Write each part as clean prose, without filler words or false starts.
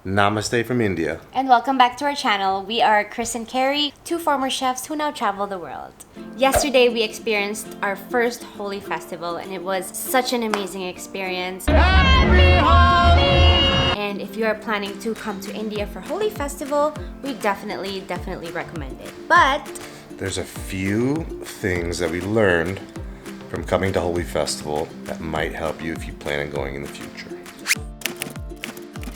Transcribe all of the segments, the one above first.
Namaste from India. And welcome back to our channel. We are Chris and Carrie, two former chefs who now travel the world. Yesterday we experienced our first Holi Festival and it was such an amazing experience. Happy Holi! And if you are planning to come to India for Holi Festival, we definitely recommend it. But there's a few things that we learned from coming to Holi Festival that might help you if you plan on going in the future.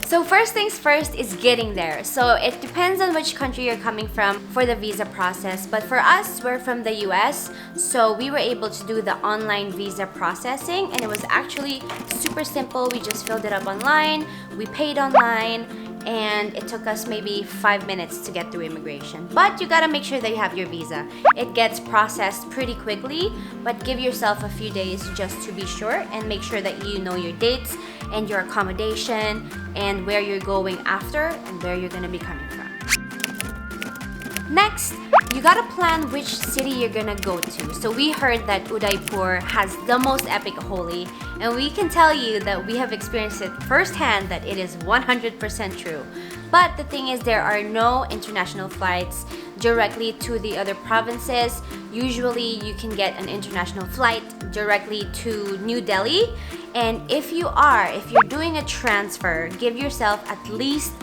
So first things first is getting there. So it depends on which country you're coming from for the visa process. But for us, we're from the US, so we were able to do the online visa processing and it was actually super simple. We just filled it up online, we paid online, and it took us maybe 5 minutes to get through immigration. But you gotta make sure that you have your visa. It gets processed pretty quickly, but give yourself a few days just to be sure and make sure that you know your dates and your accommodation and where you're going after and where you're gonna be coming from. Next, you gotta plan which city you're gonna go to. So we heard that Udaipur has the most epic Holi, and we can tell you that we have experienced it firsthand that it is 100% true. But the thing is, there are no international flights directly to the other provinces. Usually you can get an international flight directly to New Delhi. And if you're doing a transfer, give yourself at least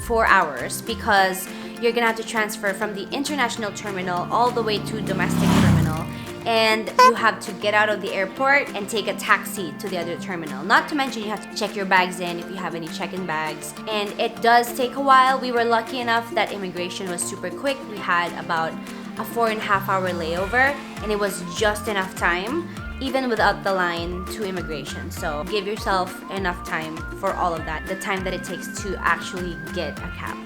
4 hours because you're gonna have to transfer from the international terminal all the way to domestic terminal, and you have to get out of the airport and take a taxi to the other terminal. Not to mention you have to check your bags in if you have any check-in bags, and it does take a while. We were lucky enough that immigration was super quick. We had about a 4.5-hour layover and it was just enough time even without the line to immigration. So give yourself enough time for all of that, the time that it takes to actually get a cab.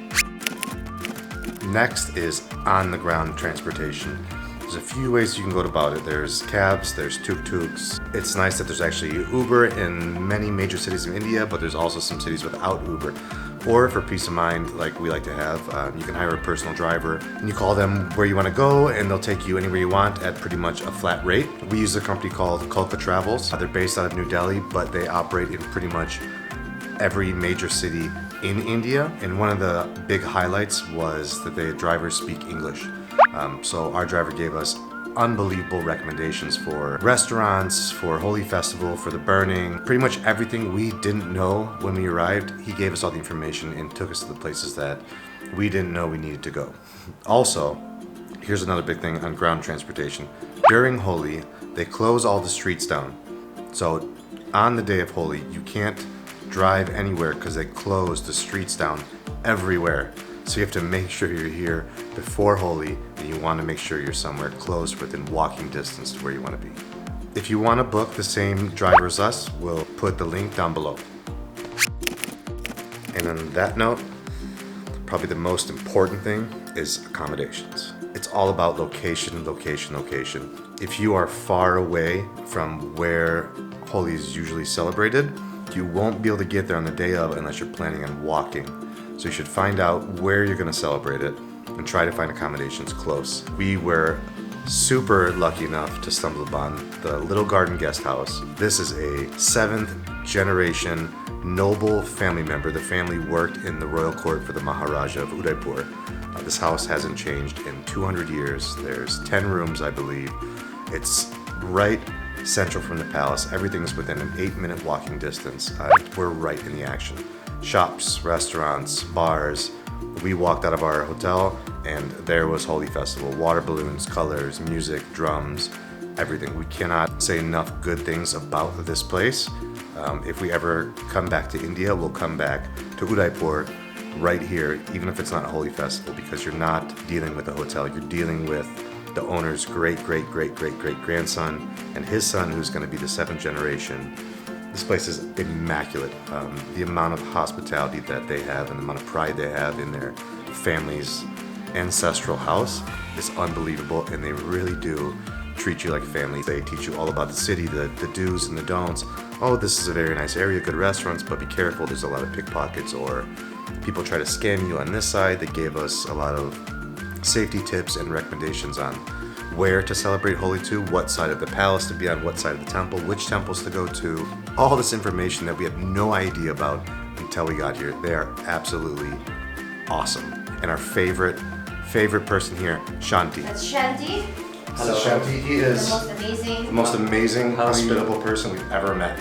Next is on-the-ground transportation. There's a few ways you can go about it. There's cabs, there's tuk-tuks. It's nice that there's actually Uber in many major cities in India, but there's also some cities without Uber. Or for peace of mind, like we like to have, you can hire a personal driver and you call them where you want to go and they'll take you anywhere you want at pretty much a flat rate. We use a company called Kulka Travels. They're based out of New Delhi, but they operate in pretty much every major city in India. And one of the big highlights was that the drivers speak English. So our driver gave us unbelievable recommendations for restaurants, for Holi Festival, for the burning, pretty much everything we didn't know when we arrived. He gave us all the information and took us to the places that we didn't know we needed to go. Also, here's another big thing on ground transportation. During Holi, they close all the streets down. So on the day of Holi, you can't drive anywhere because they close the streets down everywhere. So you have to make sure you're here before Holi, and you want to make sure you're somewhere close within walking distance to where you want to be. If you want to book the same driver as us, we'll put the link down below. And on that note, probably the most important thing is accommodations. It's all about location, location, location. If you are far away from where Holi is usually celebrated, you won't be able to get there on the day of unless you're planning on walking. So you should find out where you're going to celebrate it and try to find accommodations close. We were super lucky enough to stumble upon the Little Garden Guest House. This is a 7th generation noble family member. The family worked in the royal court for the Maharaja of Udaipur. This house hasn't changed in 200 years. There's 10 rooms, I believe. It's right central from the palace. Everything's within an 8-minute walking distance. We're right in the action. Shops, restaurants, bars. We walked out of our hotel and there was Holi Festival. Water balloons, colors, music, drums, everything. We cannot say enough good things about this place. If we ever come back to India, we'll come back to Udaipur right here, even if it's not a Holi Festival, because you're not dealing with a hotel. You're dealing with the owner's great-great-great-great-great-grandson and his son, who's going to be the 7th generation. This place is immaculate. The amount of hospitality that they have and the amount of pride they have in their family's ancestral house is unbelievable, and they really do treat you like family. They teach you all about the city, the do's and the don'ts. Oh, this is a very nice area, good restaurants, but be careful, there's a lot of pickpockets or people try to scam you on this side. They gave us a lot of safety tips and recommendations on where to celebrate Holi to, what side of the palace to be on, what side of the temple, which temples to go to. All this information that we had no idea about until we got here. They are absolutely awesome. And our favorite person here, Shanti. That's Shanti. So Shanti, he is the most amazing, hospitable person we've ever met.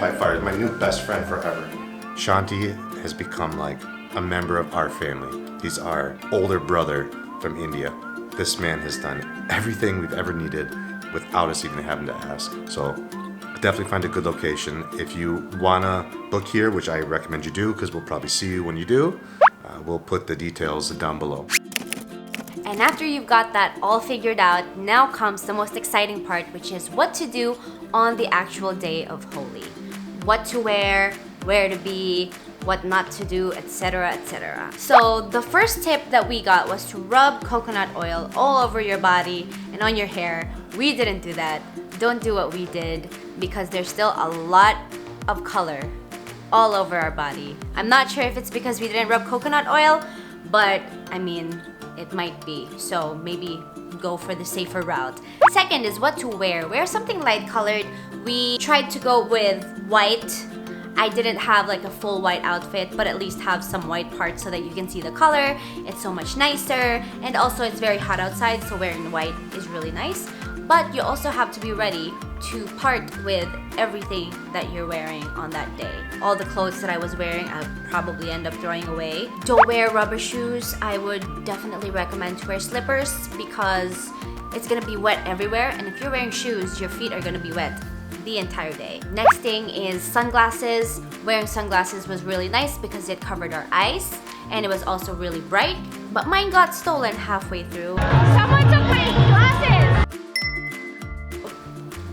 By far, my new best friend forever. Shanti has become like a member of our family. He's our older brother from India. This man has done everything we've ever needed without us even having to ask. So definitely find a good location. If you wanna book here, which I recommend you do, because we'll probably see you when you do, we'll put the details down below. And after you've got that all figured out, now comes the most exciting part, which is what to do on the actual day of Holi. What to wear, where to be, what not to do, etc., etc. So the first tip that we got was to rub coconut oil all over your body and on your hair. We didn't do that. Don't do what we did because there's still a lot of color all over our body. I'm not sure if it's because we didn't rub coconut oil, but I mean, it might be. So maybe go for the safer route. Second is what to wear. Wear something light colored. We tried to go with white. I didn't have like a full white outfit, but at least have some white parts so that you can see the color. It's so much nicer. And also it's very hot outside, so wearing white is really nice. But you also have to be ready to part with everything that you're wearing on that day. All the clothes that I was wearing, I'll probably end up throwing away. Don't wear rubber shoes. I would definitely recommend to wear slippers because it's gonna be wet everywhere. And if you're wearing shoes, your feet are gonna be wet the entire day. Next thing is sunglasses. Wearing sunglasses was really nice because it covered our eyes and it was also really bright. But mine got stolen halfway through. Someone took my glasses!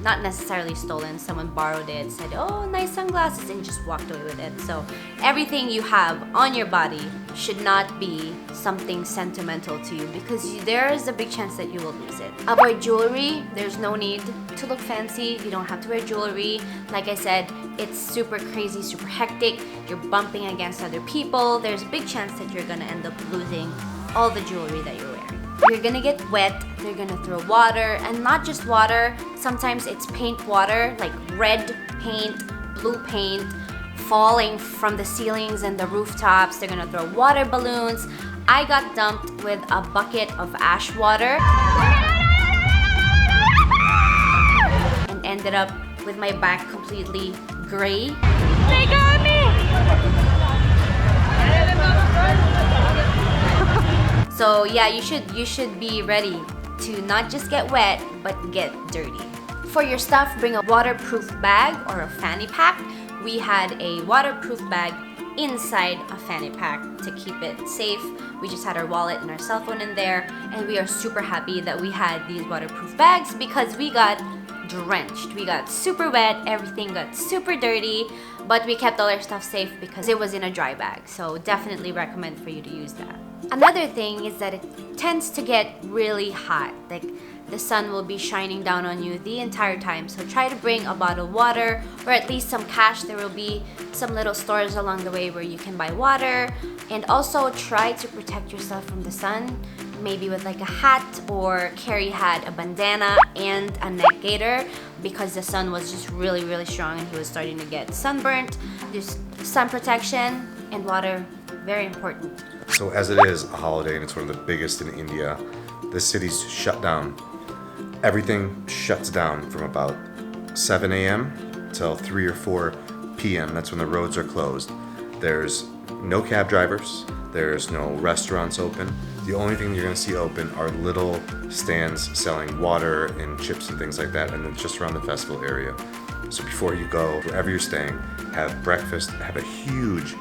Not necessarily stolen, someone borrowed it, said, oh, nice sunglasses, and just walked away with it. So everything you have on your body should not be something sentimental to you because there is a big chance that you will lose it. Avoid jewelry. There's no need to look fancy. You don't have to wear jewelry. Like I said, it's super crazy, super hectic. You're bumping against other people. There's a big chance that you're gonna end up losing all the jewelry that you're wearing. You're gonna get wet, they're gonna throw water, and not just water, sometimes it's paint water, like red paint, blue paint, falling from the ceilings and the rooftops. They're gonna throw water balloons. I got dumped with a bucket of ash water and ended up with my back completely gray. They got me! So yeah, you should be ready to not just get wet, but get dirty. For your stuff, bring a waterproof bag or a fanny pack. We had a waterproof bag inside a fanny pack to keep it safe. We just had our wallet and our cell phone in there, and we are super happy that we had these waterproof bags because we got drenched. We got super wet, everything got super dirty, but we kept all our stuff safe because it was in a dry bag. So definitely recommend for you to use that. Another thing is that it tends to get really hot. Like the sun will be shining down on you the entire time. So try to bring a bottle of water or at least some cash. There will be some little stores along the way where you can buy water. And also try to protect yourself from the sun. Maybe with like a hat, or Carrie had a bandana and a neck gaiter because the sun was just really, really strong and he was starting to get sunburnt. Just sun protection and water, very important. So as it is a holiday and it's one of the biggest in India, the city's shut down. Everything shuts down from about 7 a.m. till 3 or 4 p.m. That's when the roads are closed. There's no cab drivers. There's no restaurants open. The only thing you're gonna see open are little stands selling water and chips and things like that, and then just around the festival area. So before you go, wherever you're staying, have breakfast, have a huge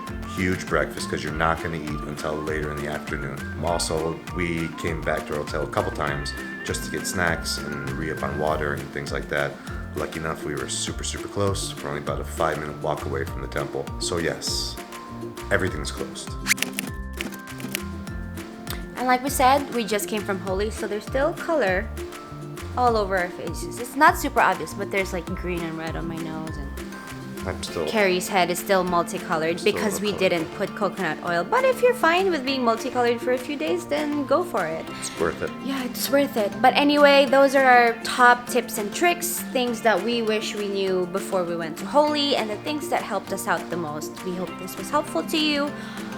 breakfast because you're not gonna eat until later in the afternoon. Also, we came back to our hotel a couple times just to get snacks and re-up on water and things like that. Lucky enough, we were super close. We're only about a 5-minute walk away from the temple. So yes, everything's closed. And like we said, we just came from Holi, so there's still color all over our faces. It's not super obvious, but there's like green and red on my nose and I'm still. Carrie's head is still multicolored Still because we colored. didn't put coconut oil. But if you're fine with being multicolored for a few days, then go for it. It's worth it. Yeah, it's worth it. But anyway, those are our top tips and tricks, things that we wish we knew before we went to Holi, and the things that helped us out the most. We hope this was helpful to you.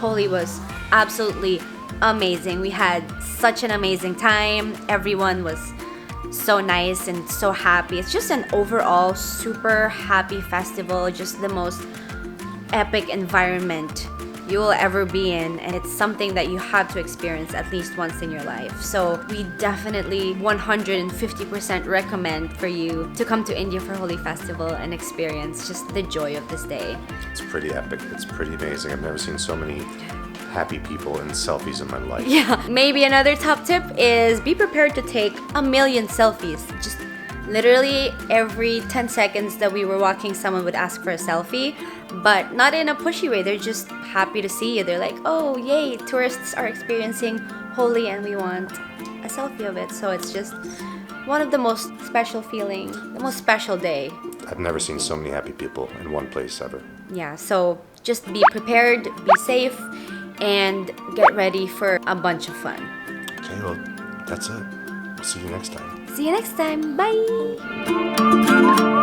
Holi was absolutely amazing. We had such an amazing time. Everyone was so nice and so happy. It's just an overall super happy festival, just the most epic environment you will ever be in, and it's something that you have to experience at least once in your life. So we definitely 150% recommend for you to come to India for Holi Festival and experience just the joy of this day. It's pretty epic. It's pretty amazing. I've never seen so many happy people in selfies in my life. Yeah, maybe another top tip is be prepared to take a million selfies. Just literally every 10 seconds that we were walking, someone would ask for a selfie, but not in a pushy way. They're just happy to see you. They're like, oh, yay, tourists are experiencing Holi and we want a selfie of it. So it's just one of the most special feeling, the most special day. I've never seen so many happy people in one place ever. Yeah, so just be prepared, be safe, and get ready for a bunch of fun. Okay, well, that's it. We'll see you next time. See you next time. Bye.